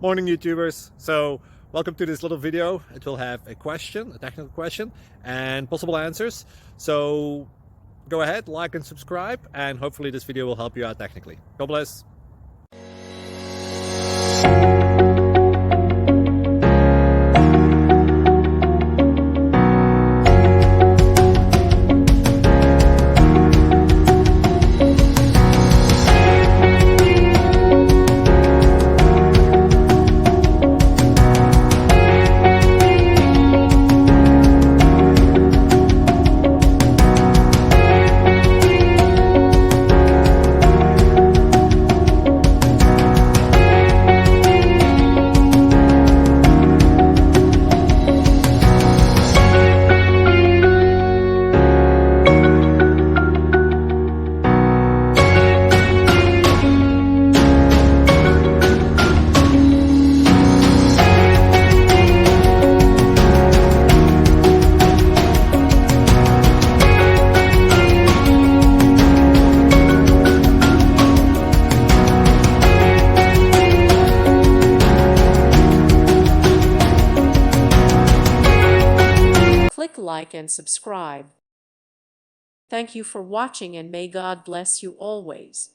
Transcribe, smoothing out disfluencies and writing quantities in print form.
Morning YouTubers. So welcome to this little video. It will have a question, a technical question, and possible answers. So go ahead, like and subscribe, and hopefully this video will help you out technically. God bless. Click like and subscribe. Thank you for watching and may God bless you always.